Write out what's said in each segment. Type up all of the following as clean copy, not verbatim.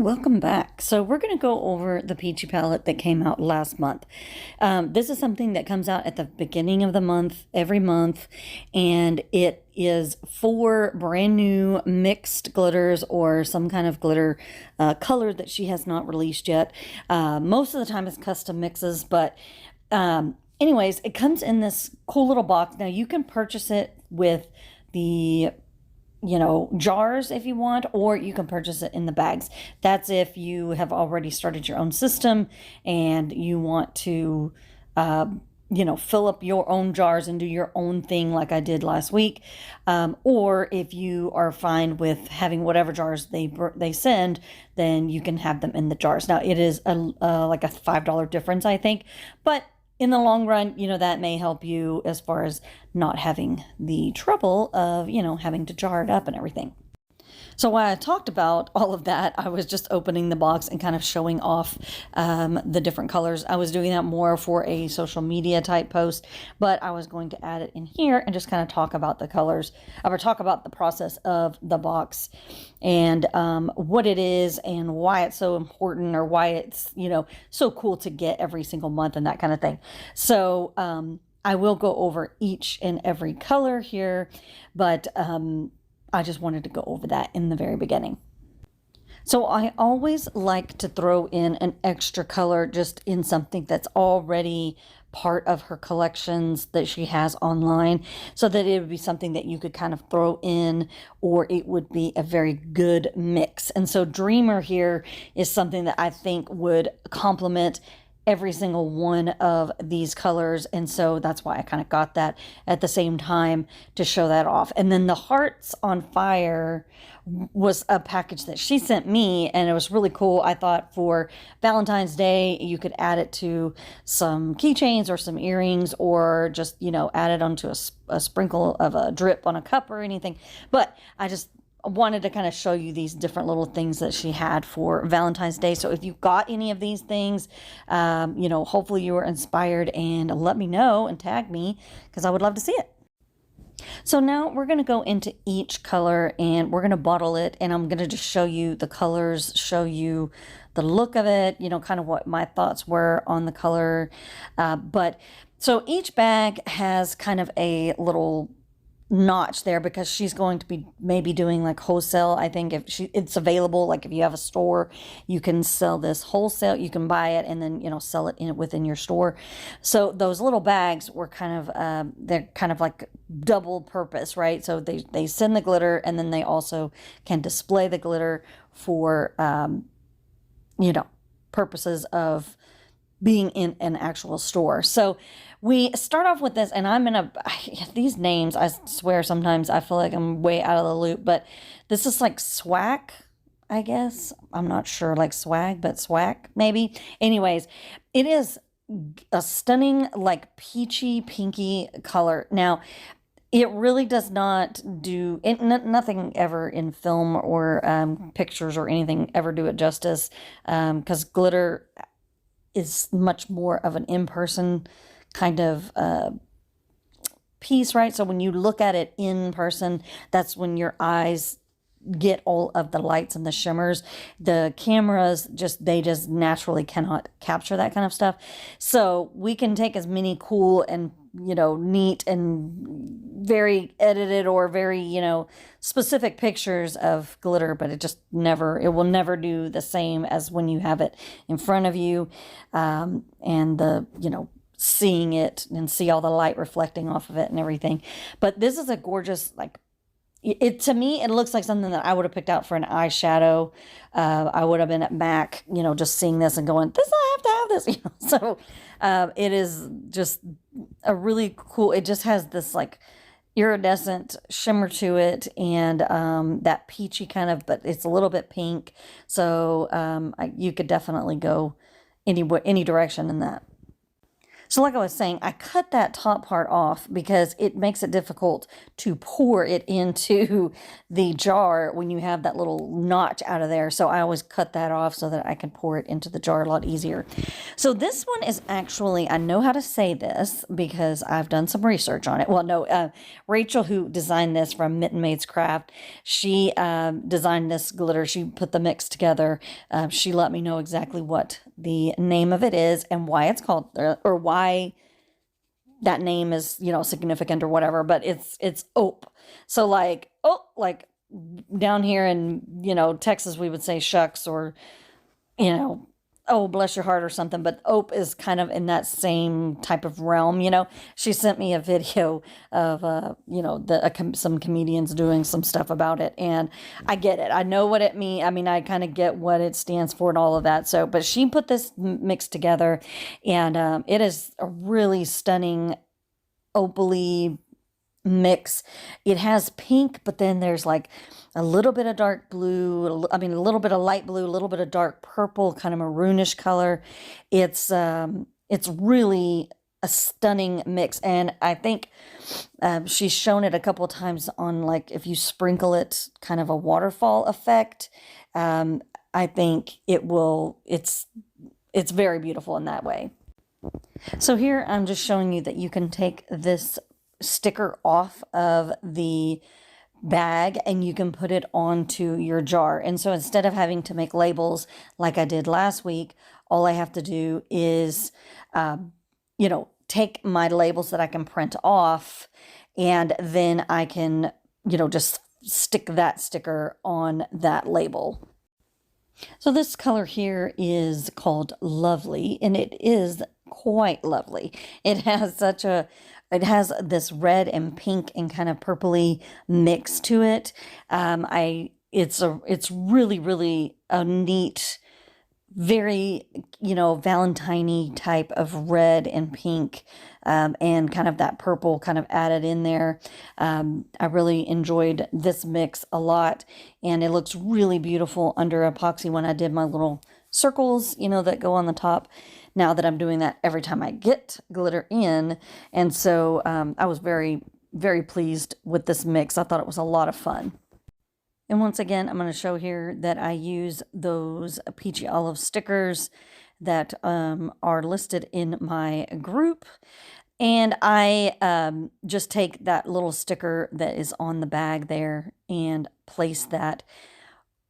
Welcome back. So we're going to go over the Peachy palette that came out last month. This is something that comes out at the beginning of the month, every month, and it is 4 brand new mixed glitters or some kind of glitter color that she has not released yet. Most of the time it's custom mixes, but anyways, it comes in this cool little box. Now you can purchase it with the jars if you want, or you can purchase it in the bags. That's if you have already started your own system and you want to, fill up your own jars and do your own thing like I did last week. Or if you are fine with having whatever jars they send, then you can have them in the jars. Now it is like a $5 difference, I think, but in the long run, that may help you as far as not having the trouble of, having to jar it up and everything. So while I talked about all of that, I was just opening the box and kind of showing off the different colors. I was doing that more for a social media type post, but I was going to add it in here and just kind of talk about the colors, or talk about the process of the box and what it is and why it's so important, or why it's, so cool to get every single month and that kind of thing. So I will go over each and every color here, but I just wanted to go over that in the very beginning. So I always like to throw in an extra color just in something that's already part of her collections that she has online, so that it would be something that you could kind of throw in, or it would be a very good mix. And so Dreamer here is something that I think would complement every single one of these colors, and so that's why I kind of got that at the same time to show that off. And then the Hearts on Fire was a package that she sent me, and it was really cool. I thought for Valentine's Day you could add it to some keychains or some earrings, or just add it onto a sprinkle of a drip on a cup or anything. But I just wanted to kind of show you these different little things that she had for Valentine's Day. So if you got any of these things, hopefully you were inspired, and let me know and tag me, because I would love to see it. So now we're going to go into each color and we're going to bottle it, and I'm going to just show you the colors, show you the look of it, kind of what my thoughts were on the color. So each bag has kind of a little notch there, because she's going to be maybe doing like wholesale. I think if it's available, like if you have a store, you can sell this wholesale. You can buy it and then sell it within your store. So those little bags were kind of they're kind of like double purpose, right? So they send the glitter, and then they also can display the glitter for purposes of being in an actual store. So we start off with this, and these names, I swear sometimes I feel like I'm way out of the loop, but this is like Swag, I guess. I'm not sure, like swag, but swag maybe. Anyways, it is a stunning, like peachy pinky color. Now, it really does not do it. Nothing ever in film or pictures or anything ever do it justice, because glitter is much more of an in-person kind of piece, right? So when you look at it in person, that's when your eyes get all of the lights and the shimmers. The cameras they just naturally cannot capture that kind of stuff. So we can take as many cool and neat and very edited or very specific pictures of glitter, but it will never do the same as when you have it in front of you, and the seeing it and see all the light reflecting off of it and everything. But this is a gorgeous, like, to me, it looks like something that I would have picked out for an eyeshadow. I would have been at MAC, just seeing this and going, I have to have this, So it is just a really cool, it just has this like iridescent shimmer to it, and that peachy kind of, but it's a little bit pink. So you could definitely go any direction in that. So like I was saying, I cut that top part off because it makes it difficult to pour it into the jar when you have that little notch out of there. So I always cut that off so that I can pour it into the jar a lot easier. So this one is actually, I know how to say this because I've done some research on it. Well, no, Rachel, who designed this from Mitten Maid's Craft, she designed this glitter. She put the mix together. She let me know exactly what the name of it is and why it's called, or why that name is, you know, significant or whatever, but it's ope. So like, oh, like down here in, you know, Texas, we would say shucks, or, you know, oh, bless your heart or something, but ope is kind of in that same type of realm, you know. She sent me a video of, you know, some comedians doing some stuff about it, and I get it. I know what it means. I mean, I kind of get what it stands for and all of that. So, but she put this mix together, and it is a really stunning opally mix. It has pink, but then there's like a little bit of dark blue, I mean a little bit of light blue, a little bit of dark purple, kind of maroonish color. It's really a stunning mix, and I think she's shown it a couple of times on, like, if you sprinkle it, kind of a waterfall effect. I think it's very beautiful in that way. So here I'm just showing you that you can take this sticker off of the bag and you can put it onto your jar. And so instead of having to make labels like I did last week, all I have to do is, you know, take my labels that I can print off, and then I can, you know, just stick that sticker on that label. So this color here is called Lovely, and it is quite lovely. It has this red and pink and kind of purpley mix to it. It's really, really a neat, very, you know, Valentine-y type of red and pink, and kind of that purple kind of added in there. I really enjoyed this mix a lot, and it looks really beautiful under epoxy when I did my little circles, you know, that go on the top. Now that I'm doing that every time I get glitter in. And so I was very, very pleased with this mix. I thought it was a lot of fun. And once again, I'm going to show here that I use those Peachy Olive stickers that are listed in my group. And I just take that little sticker that is on the bag there and place that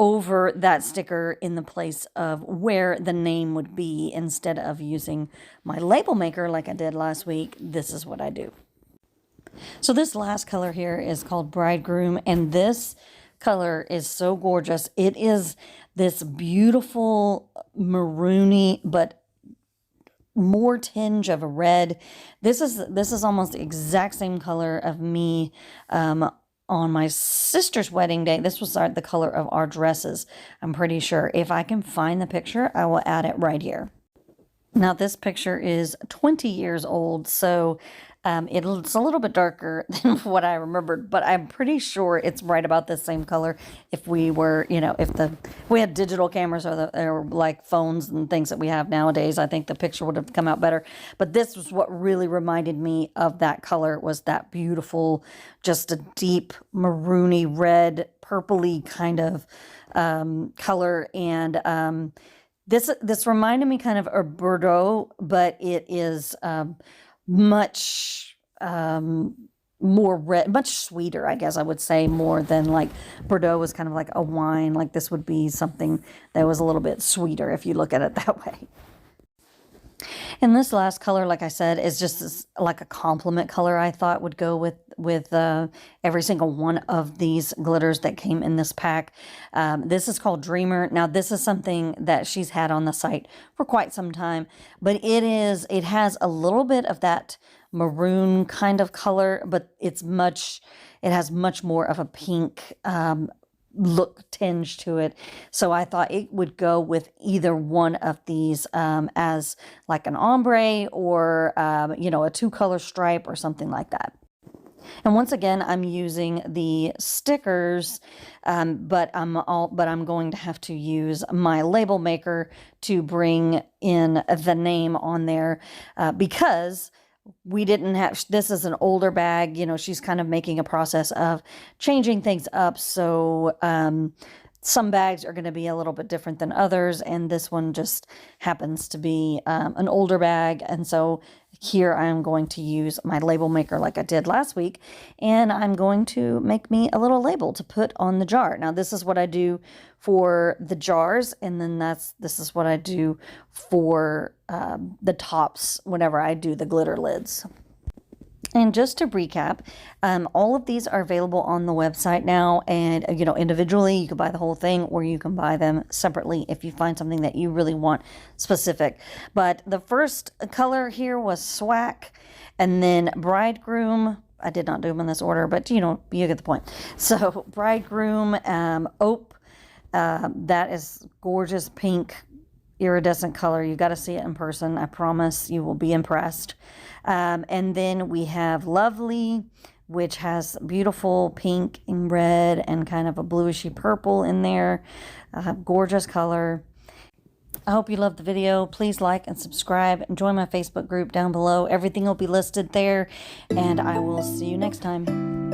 over that sticker in the place of where the name would be. Instead of using my label maker like I did last week, this is what I do. So this last color here is called Bridegroom, and this color is so gorgeous. It is this beautiful maroony, but more tinge of a red. This is almost the exact same color of me on my sister's wedding day. This was the color of our dresses, I'm pretty sure. If I can find the picture, I will add it right here. Now, this picture is 20 years old, so it's a little bit darker than what I remembered, but I'm pretty sure it's right about the same color. If we were, you know, if we had digital cameras or like phones and things that we have nowadays, I think the picture would have come out better. But this was what really reminded me of that color, was that beautiful, just a deep maroony red, purpley kind of color. And this reminded me kind of a Bordeaux, but it is much more red, much sweeter, I guess I would say, more than like Bordeaux was kind of like a wine. Like this would be something that was a little bit sweeter if you look at it that way. And this last color, like I said, is just like a complement color I thought would go with every single one of these glitters that came in this pack. This is called Dreamer. Now, this is something that she's had on the site for quite some time, but it has a little bit of that maroon kind of color, but it has much more of a pink look tinge to it. So I thought it would go with either one of these as like an ombre or, you know, a 2-color stripe or something like that. And once again, I'm using the stickers, but I'm going to have to use my label maker to bring in the name on there, because we didn't have, this is an older bag, you know, she's kind of making a process of changing things up. So, some bags are going to be a little bit different than others, and this one just happens to be an older bag. And so here I am going to use my label maker like I did last week, and I'm going to make me a little label to put on the jar. Now, this is what I do for the jars, and then this is what I do for the tops whenever I do the glitter lids. And just to recap, all of these are available on the website now, and you know, individually you can buy the whole thing, or you can buy them separately if you find something that you really want specific. But the first color here was Swack, and then Bridegroom. I did not do them in this order, but you know, you get the point. So Bridegroom, Ope, that is gorgeous pink iridescent color. You got to see it in person. I promise you will be impressed. And then we have Lovely, which has beautiful pink and red and kind of a bluishy purple in there. Gorgeous color. I hope you loved the video. Please like and subscribe and join my Facebook group down below. Everything will be listed there, and I will see you next time.